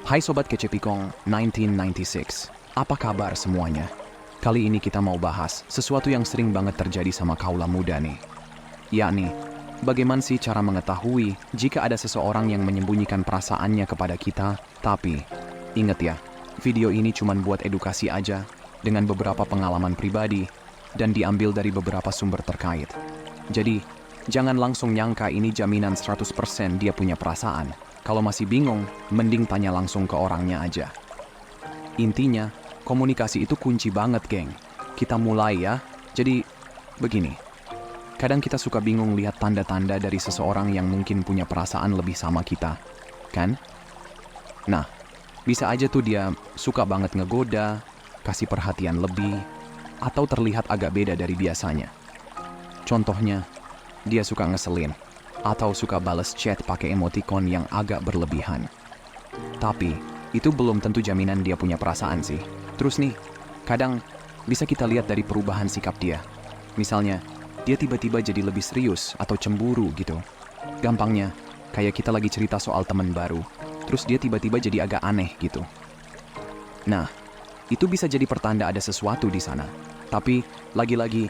Hai Sobat Kecepikong 1996, apa kabar semuanya? Kali ini kita mau bahas sesuatu yang sering banget terjadi sama kaula muda nih. Yakni, bagaimana sih cara mengetahui jika ada seseorang yang menyembunyikan perasaannya kepada kita, tapi ingat ya, video ini cuma buat edukasi aja dengan beberapa pengalaman pribadi dan diambil dari beberapa sumber terkait. Jadi, jangan langsung nyangka ini jaminan 100% dia punya perasaan. Kalau masih bingung, mending tanya langsung ke orangnya aja. Intinya, komunikasi itu kunci banget, geng. Kita mulai ya. Jadi, begini. Kadang kita suka bingung lihat tanda-tanda dari seseorang yang mungkin punya perasaan lebih sama kita, kan? Nah, bisa aja tuh dia suka banget ngegoda, kasih perhatian lebih, atau terlihat agak beda dari biasanya. Contohnya, dia suka ngeselin, atau suka bales chat pakai emoticon yang agak berlebihan. Tapi, itu belum tentu jaminan dia punya perasaan sih. Terus nih, kadang bisa kita lihat dari perubahan sikap dia. Misalnya, dia tiba-tiba jadi lebih serius atau cemburu gitu. Gampangnya, kayak kita lagi cerita soal teman baru, terus dia tiba-tiba jadi agak aneh gitu. Nah, itu bisa jadi pertanda ada sesuatu di sana. Tapi, lagi-lagi,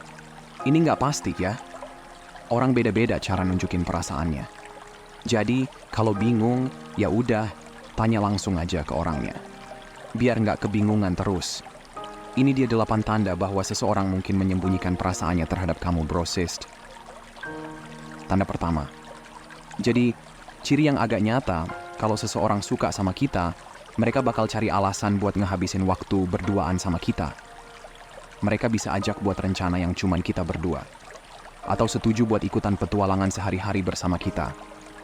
ini nggak pasti ya. Orang beda-beda cara nunjukin perasaannya. Jadi, kalau bingung, ya udah, tanya langsung aja ke orangnya. Biar nggak kebingungan terus. Ini dia 8 tanda bahwa seseorang mungkin menyembunyikan perasaannya terhadap kamu, bro sis. Tanda pertama. Jadi, ciri yang agak nyata, kalau seseorang suka sama kita, mereka bakal cari alasan buat ngehabisin waktu berduaan sama kita. Mereka bisa ajak buat rencana yang cuman kita berdua. Atau setuju buat ikutan petualangan sehari-hari bersama kita.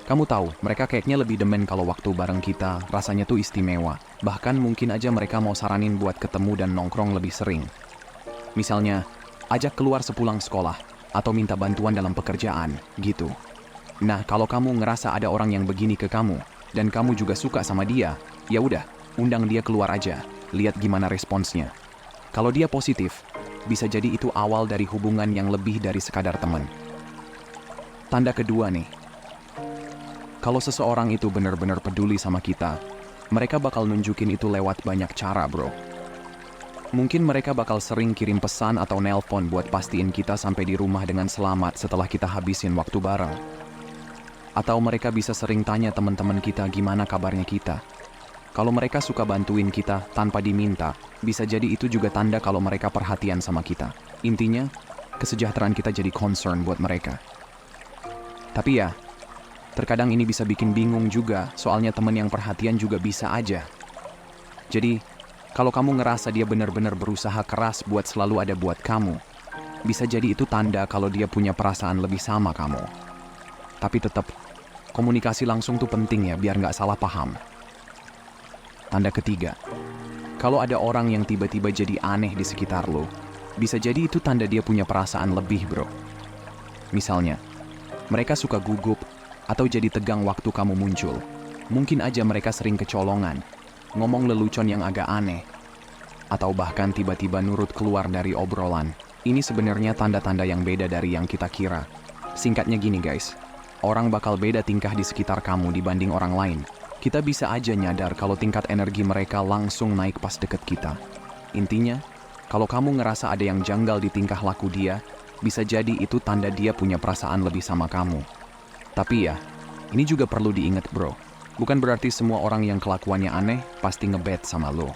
Kamu tahu, mereka kayaknya lebih demen kalau waktu bareng kita, rasanya tuh istimewa. Bahkan mungkin aja mereka mau saranin buat ketemu dan nongkrong lebih sering. Misalnya, ajak keluar sepulang sekolah, atau minta bantuan dalam pekerjaan, gitu. Nah, kalau kamu ngerasa ada orang yang begini ke kamu, dan kamu juga suka sama dia, ya udah, undang dia keluar aja, lihat gimana responsnya. Kalau dia positif, bisa jadi itu awal dari hubungan yang lebih dari sekadar teman. Tanda kedua nih. Kalau seseorang itu benar-benar peduli sama kita, mereka bakal nunjukin itu lewat banyak cara, bro. Mungkin mereka bakal sering kirim pesan atau nelpon buat pastiin kita sampai di rumah dengan selamat setelah kita habisin waktu bareng. Atau mereka bisa sering tanya teman-teman kita gimana kabarnya kita. Kalau mereka suka bantuin kita tanpa diminta, bisa jadi itu juga tanda kalau mereka perhatian sama kita. Intinya, kesejahteraan kita jadi concern buat mereka. Tapi ya, terkadang ini bisa bikin bingung juga, soalnya teman yang perhatian juga bisa aja. Jadi, kalau kamu ngerasa dia benar-benar berusaha keras buat selalu ada buat kamu, bisa jadi itu tanda kalau dia punya perasaan lebih sama kamu. Tapi tetap, komunikasi langsung tuh penting ya, biar nggak salah paham. Tanda ketiga, kalau ada orang yang tiba-tiba jadi aneh di sekitar lo, bisa jadi itu tanda dia punya perasaan lebih, bro. Misalnya, mereka suka gugup atau jadi tegang waktu kamu muncul. Mungkin aja mereka sering kecolongan, ngomong lelucon yang agak aneh, atau bahkan tiba-tiba nurut keluar dari obrolan. Ini sebenarnya tanda-tanda yang beda dari yang kita kira. Singkatnya gini guys, orang bakal beda tingkah di sekitar kamu dibanding orang lain. Kita bisa aja nyadar kalau tingkat energi mereka langsung naik pas deket kita. Intinya, kalau kamu ngerasa ada yang janggal di tingkah laku dia, bisa jadi itu tanda dia punya perasaan lebih sama kamu. Tapi ya, ini juga perlu diingat bro. Bukan berarti semua orang yang kelakuannya aneh pasti ngebet sama lo.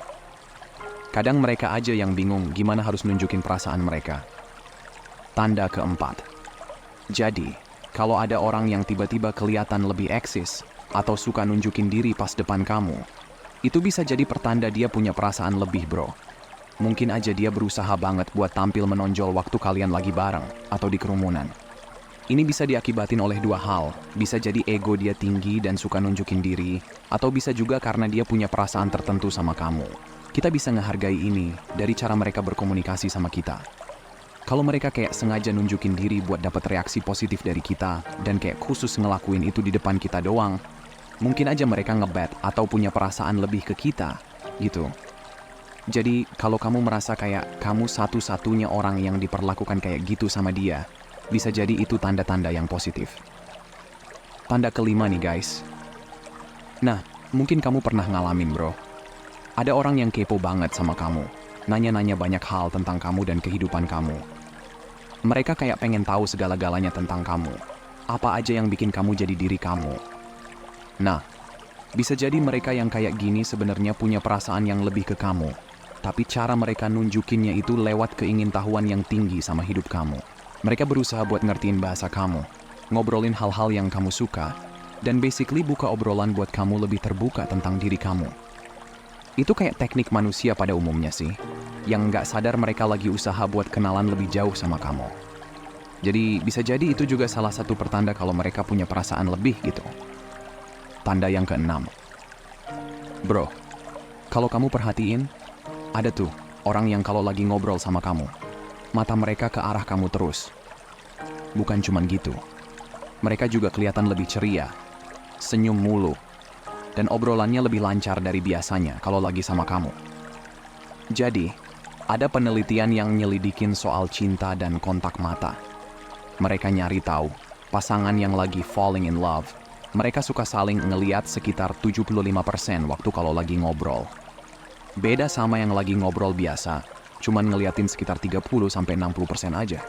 Kadang mereka aja yang bingung gimana harus nunjukin perasaan mereka. Tanda keempat. Jadi, kalau ada orang yang tiba-tiba kelihatan lebih eksis, atau suka nunjukin diri pas depan kamu, itu bisa jadi pertanda dia punya perasaan lebih, bro. Mungkin aja dia berusaha banget buat tampil menonjol waktu kalian lagi bareng atau di kerumunan. Ini bisa diakibatin oleh dua hal. Bisa jadi ego dia tinggi dan suka nunjukin diri, atau bisa juga karena dia punya perasaan tertentu sama kamu. Kita bisa ngehargai ini dari cara mereka berkomunikasi sama kita. Kalau mereka kayak sengaja nunjukin diri buat dapat reaksi positif dari kita, dan kayak khusus ngelakuin itu di depan kita doang, mungkin aja mereka ngebet atau punya perasaan lebih ke kita, gitu. Jadi, kalau kamu merasa kayak kamu satu-satunya orang yang diperlakukan kayak gitu sama dia, bisa jadi itu tanda-tanda yang positif. Tanda kelima nih guys. Nah, Mungkin kamu pernah ngalamin, bro. Ada orang yang kepo banget sama kamu, nanya-nanya banyak hal tentang kamu dan kehidupan kamu. Mereka kayak pengen tahu segala-galanya tentang kamu. Apa aja yang bikin kamu jadi diri kamu. Nah, bisa jadi mereka yang kayak gini sebenarnya punya perasaan yang lebih ke kamu. Tapi cara mereka nunjukinnya itu lewat keingintahuan yang tinggi sama hidup kamu. Mereka berusaha buat ngertiin bahasa kamu, ngobrolin hal-hal yang kamu suka, dan basically buka obrolan buat kamu lebih terbuka tentang diri kamu. Itu kayak teknik manusia pada umumnya sih, yang nggak sadar mereka lagi usaha buat kenalan lebih jauh sama kamu. Jadi bisa jadi itu juga salah satu pertanda kalau mereka punya perasaan lebih gitu. Tanda yang keenam. Bro, kalau kamu perhatiin, ada tuh orang yang kalau lagi ngobrol sama kamu, mata mereka ke arah kamu terus. Bukan cuman gitu, mereka juga kelihatan lebih ceria, senyum mulu, dan obrolannya lebih lancar dari biasanya kalau lagi sama kamu. Jadi, ada penelitian yang nyelidikin soal cinta dan kontak mata. Mereka nyari tahu, pasangan yang lagi falling in love, mereka suka saling ngeliat sekitar 75% waktu kalau lagi ngobrol. Beda sama yang lagi ngobrol biasa, cuman ngeliatin sekitar 30-60% aja.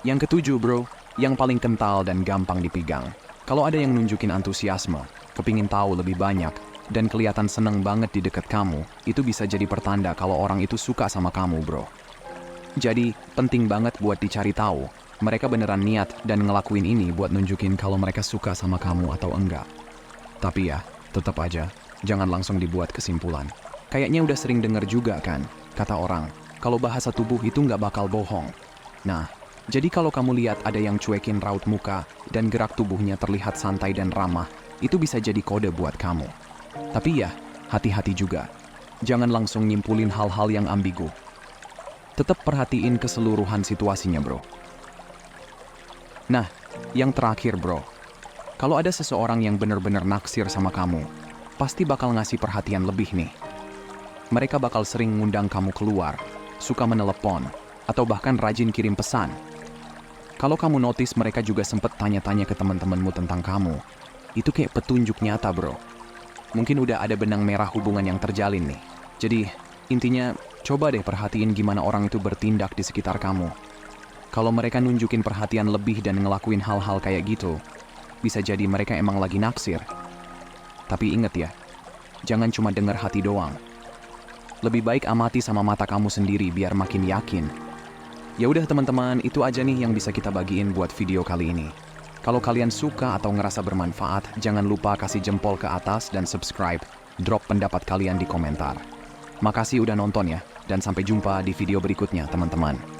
Yang ketujuh, bro, yang paling kental dan gampang dipegang. Kalau ada yang nunjukin antusiasme, kepingin tahu lebih banyak, dan kelihatan seneng banget di dekat kamu, itu bisa jadi pertanda kalau orang itu suka sama kamu, bro. Jadi, penting banget buat dicari tahu, mereka beneran niat dan ngelakuin ini buat nunjukin kalau mereka suka sama kamu atau enggak. Tapi ya, tetap aja, jangan langsung dibuat kesimpulan. Kayaknya udah sering denger juga kan, kata orang, kalau bahasa tubuh itu nggak bakal bohong. Nah, jadi kalau kamu lihat ada yang cuekin raut muka dan gerak tubuhnya terlihat santai dan ramah, itu bisa jadi kode buat kamu. Tapi ya, hati-hati juga. Jangan langsung nyimpulin hal-hal yang ambigu. Tetap perhatiin keseluruhan situasinya, bro. Nah, yang terakhir, bro. Kalau ada seseorang yang bener-bener naksir sama kamu, pasti bakal ngasih perhatian lebih nih. Mereka bakal sering ngundang kamu keluar, suka menelepon, atau bahkan rajin kirim pesan. Kalau kamu notice mereka juga sempet tanya-tanya ke teman-temanmu tentang kamu, itu kayak petunjuk nyata, bro. Mungkin udah ada benang merah hubungan yang terjalin nih. Jadi, intinya coba deh perhatiin gimana orang itu bertindak di sekitar kamu. Kalau mereka nunjukin perhatian lebih dan ngelakuin hal-hal kayak gitu, bisa jadi mereka emang lagi naksir. Tapi inget ya, jangan cuma denger hati doang. Lebih baik amati sama mata kamu sendiri biar makin yakin. Ya udah teman-teman, itu aja nih yang bisa kita bagiin buat video kali ini. Kalau kalian suka atau ngerasa bermanfaat, jangan lupa kasih jempol ke atas dan subscribe. Drop pendapat kalian di komentar. Makasih udah nonton ya, dan sampai jumpa di video berikutnya teman-teman.